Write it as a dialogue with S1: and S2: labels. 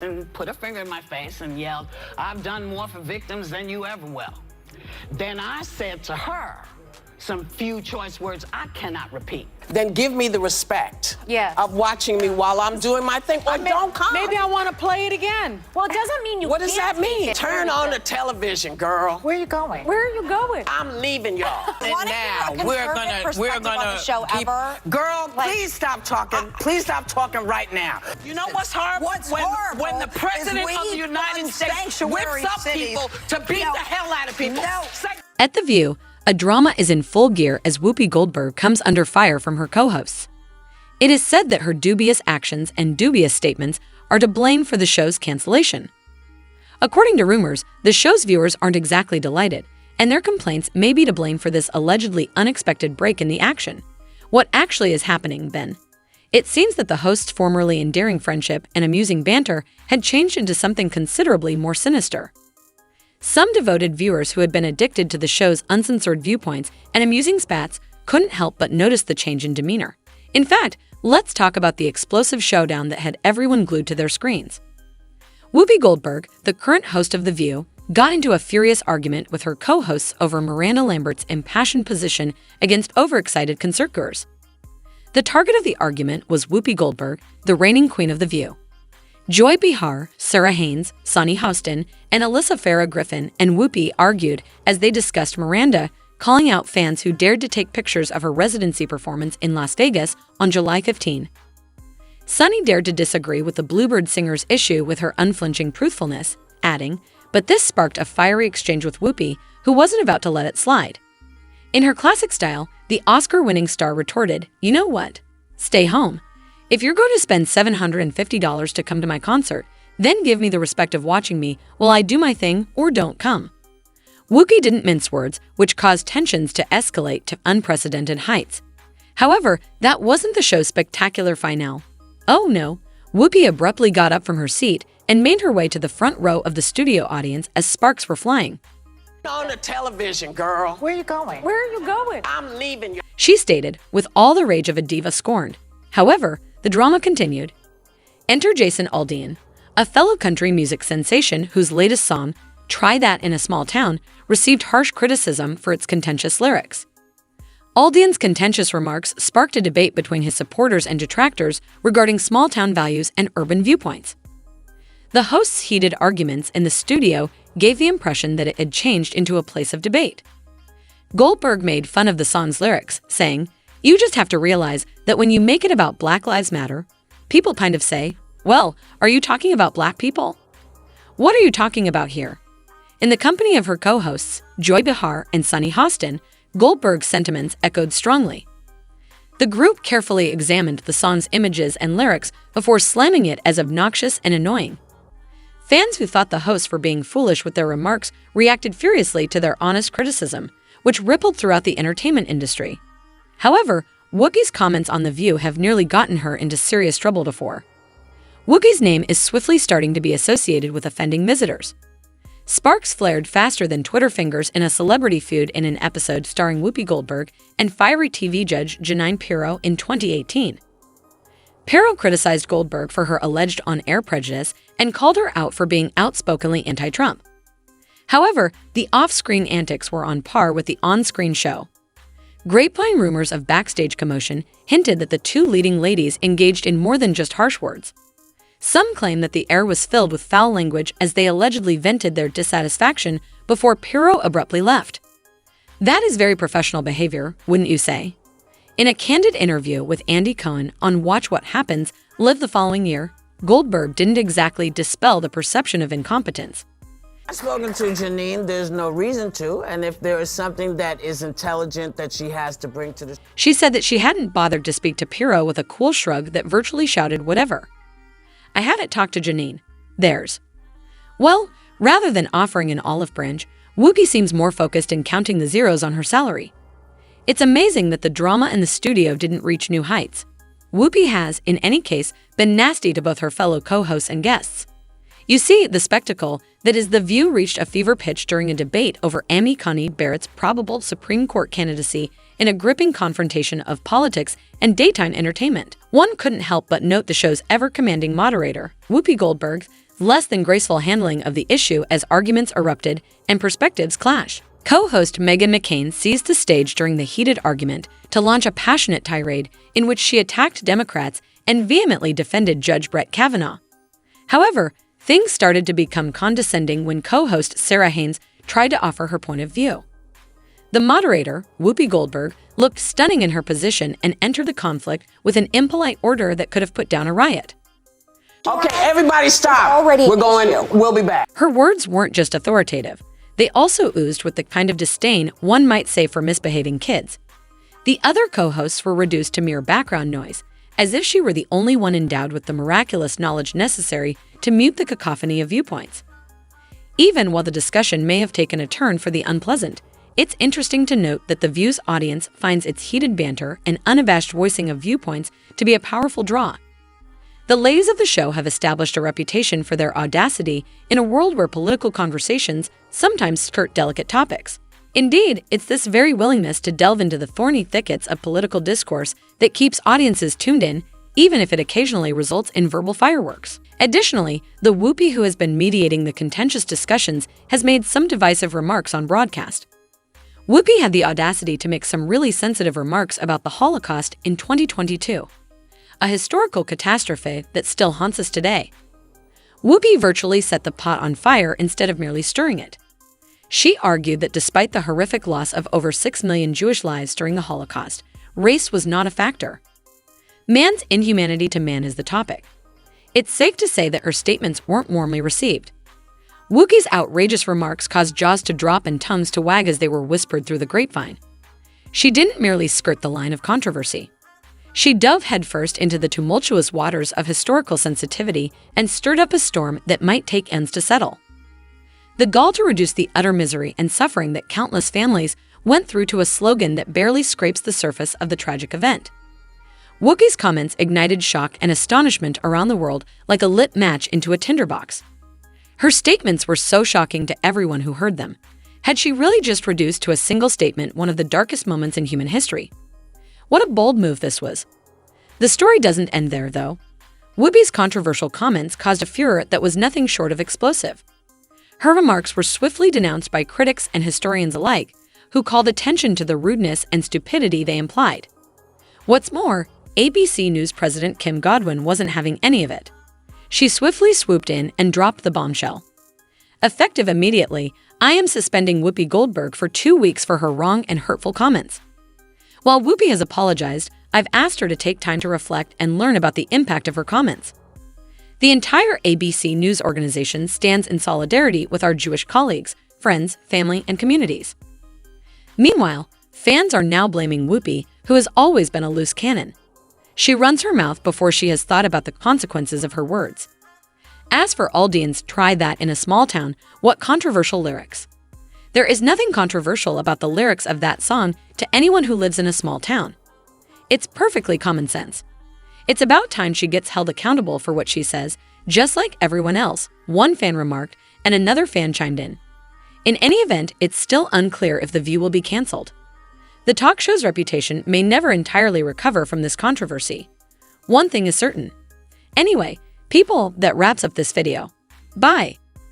S1: and put a finger in my face and yelled, "I've done more for victims than you ever will." Then I said to her some few choice words I cannot repeat.
S2: Then give me the respect
S3: Yes.
S2: of watching me while I'm doing my thing, or don't come.
S4: Maybe I want to play it again.
S3: Well, it doesn't mean you
S2: What does
S3: can't
S2: that mean?
S3: take it.
S2: Turn on the television, girl.
S3: Where are you going?
S4: Where are you going?
S2: I'm leaving y'all.
S3: And now we're gonna perspective on the show ever?
S1: Girl, please stop talking. Please stop talking right now. You know what's horrible?
S5: What's
S1: when,
S5: horrible
S1: when the president
S5: is
S1: of the
S5: we
S1: United
S5: fund
S1: States
S5: sanctuary
S1: whips up
S5: cities.
S1: people to beat
S5: No.
S1: the hell out of people.
S5: No.
S6: At The View, a drama is in full gear as Whoopi Goldberg comes under fire from her co-hosts. It is said that her dubious actions and dubious statements are to blame for the show's cancellation. According to rumors, the show's viewers aren't exactly delighted, and their complaints may be to blame for this allegedly unexpected break in the action. What actually is happening, then? It seems that the hosts' formerly endearing friendship and amusing banter had changed into something considerably more sinister. Some devoted viewers who had been addicted to the show's uncensored viewpoints and amusing spats couldn't help but notice the change in demeanor. In fact, let's talk about the explosive showdown that had everyone glued to their screens. Whoopi Goldberg, the current host of The View, got into a furious argument with her co-hosts over Miranda Lambert's impassioned position against overexcited concertgoers. The target of the argument was Whoopi Goldberg, the reigning queen of The View. Joy Behar, Sarah Haynes, Sonny Houston, and Alyssa Farah Griffin and Whoopi argued as they discussed Miranda, calling out fans who dared to take pictures of her residency performance in Las Vegas on July 15. Sonny dared to disagree with the Bluebird singer's issue with her unflinching truthfulness, adding, "But this sparked a fiery exchange with Whoopi, who wasn't about to let it slide." In her classic style, the Oscar-winning star retorted, "You know what? Stay home. If you're going to spend $750 to come to my concert, then give me the respect of watching me while I do my thing or don't come." Whoopi didn't mince words, which caused tensions to escalate to unprecedented heights. However, that wasn't the show's spectacular finale. Oh no, Whoopi abruptly got up from her seat and made her way to the front row of the studio audience as sparks were flying.
S2: On the television, girl.
S3: Where are you going?
S4: Where are you going?
S2: I'm leaving you.
S6: She stated, with all the rage of a diva scorned. However, the drama continued. Enter Jason Aldean, a fellow country music sensation whose latest song, Try That in a Small Town, received harsh criticism for its contentious lyrics. Aldean's contentious remarks sparked a debate between his supporters and detractors regarding small-town values and urban viewpoints. The hosts' heated arguments in the studio gave the impression that it had changed into a place of debate. Goldberg made fun of the song's lyrics, saying, "You just have to realize that when you make it about Black Lives Matter, people kind of say, 'Well, are you talking about black people? What are you talking about here?'" In the company of her co-hosts, Joy Behar and Sonny Houston, Goldberg's sentiments echoed strongly. The group carefully examined the song's images and lyrics before slamming it as obnoxious and annoying. Fans who thought the hosts were being foolish with their remarks reacted furiously to their honest criticism, which rippled throughout the entertainment industry. However, Whoopi's comments on The View have nearly gotten her into serious trouble before. Whoopi's name is swiftly starting to be associated with offending visitors. Sparks flared faster than Twitter fingers in a celebrity feud in an episode starring Whoopi Goldberg and fiery TV judge Janine Pirro in 2018. Pirro criticized Goldberg for her alleged on-air prejudice and called her out for being outspokenly anti-Trump. However, the off-screen antics were on par with the on-screen show. Grapevine rumors of backstage commotion hinted that the two leading ladies engaged in more than just harsh words. Some claim that the air was filled with foul language as they allegedly vented their dissatisfaction before Pirro abruptly left. That is very professional behavior, wouldn't you say? In a candid interview with Andy Cohen on Watch What Happens Live the following year, Goldberg didn't exactly dispel the perception of incompetence.
S2: I've spoken to Janine, there's no reason to, and if there is something that is intelligent that she has to bring to the...
S6: She said that she hadn't bothered to speak to Pirro with a cool shrug that virtually shouted whatever. "I haven't talked to Janine. Theirs." Well, rather than offering an olive branch, Whoopi seems more focused in counting the zeros on her salary. It's amazing that the drama in the studio didn't reach new heights. Whoopi has, in any case, been nasty to both her fellow co-hosts and guests. You see, the spectacle that is The View reached a fever pitch during a debate over Amy Coney Barrett's probable Supreme Court candidacy in a gripping confrontation of politics and daytime entertainment. One couldn't help but note the show's ever-commanding moderator, Whoopi Goldberg's less than graceful handling of the issue as arguments erupted and perspectives clash. Co-host Meghan McCain seized the stage during the heated argument to launch a passionate tirade in which she attacked Democrats and vehemently defended Judge Brett Kavanaugh. However, things started to become condescending when co-host Sarah Haynes tried to offer her point of view. The moderator, Whoopi Goldberg, looked stunning in her position and entered the conflict with an impolite order that could have put down a riot.
S2: Okay, everybody stop. We'll be back.
S6: Her words weren't just authoritative. They also oozed with the kind of disdain one might say for misbehaving kids. The other co-hosts were reduced to mere background noise, as if she were the only one endowed with the miraculous knowledge necessary to mute the cacophony of viewpoints. Even while the discussion may have taken a turn for the unpleasant, it's interesting to note that the View's audience finds its heated banter and unabashed voicing of viewpoints to be a powerful draw. The ladies of the show have established a reputation for their audacity in a world where political conversations sometimes skirt delicate topics. Indeed, it's this very willingness to delve into the thorny thickets of political discourse that keeps audiences tuned in, even if it occasionally results in verbal fireworks. Additionally, the Whoopi who has been mediating the contentious discussions has made some divisive remarks on broadcast. Whoopi had the audacity to make some really sensitive remarks about the Holocaust in 2022. A historical catastrophe that still haunts us today. Whoopi virtually set the pot on fire instead of merely stirring it. She argued that despite the horrific loss of over 6 million Jewish lives during the Holocaust, race was not a factor. Man's inhumanity to man is the topic. It's safe to say that her statements weren't warmly received. Whoopi's outrageous remarks caused jaws to drop and tongues to wag as they were whispered through the grapevine. She didn't merely skirt the line of controversy. She dove headfirst into the tumultuous waters of historical sensitivity and stirred up a storm that might take ends to settle. The gall to reduce the utter misery and suffering that countless families went through to a slogan that barely scrapes the surface of the tragic event. Whoopi's comments ignited shock and astonishment around the world like a lit match into a tinderbox. Her statements were so shocking to everyone who heard them. Had she really just reduced to a single statement one of the darkest moments in human history? What a bold move this was. The story doesn't end there, though. Whoopi's controversial comments caused a furor that was nothing short of explosive. Her remarks were swiftly denounced by critics and historians alike, who called attention to the rudeness and stupidity they implied. What's more, ABC News President Kim Godwin wasn't having any of it. She swiftly swooped in and dropped the bombshell. Effective immediately, I am suspending Whoopi Goldberg for 2 weeks for her wrong and hurtful comments. While Whoopi has apologized, I've asked her to take time to reflect and learn about the impact of her comments. The entire ABC News organization stands in solidarity with our Jewish colleagues, friends, family, and communities. Meanwhile, fans are now blaming Whoopi, who has always been a loose cannon. She runs her mouth before she has thought about the consequences of her words. As for Aldean's "Try That in a Small Town," what controversial lyrics. There is nothing controversial about the lyrics of that song to anyone who lives in a small town. It's perfectly common sense. It's about time she gets held accountable for what she says, just like everyone else, one fan remarked, and another fan chimed in. In any event, it's still unclear if The View will be canceled. The talk show's reputation may never entirely recover from this controversy. One thing is certain. Anyway, people, that wraps up this video. Bye.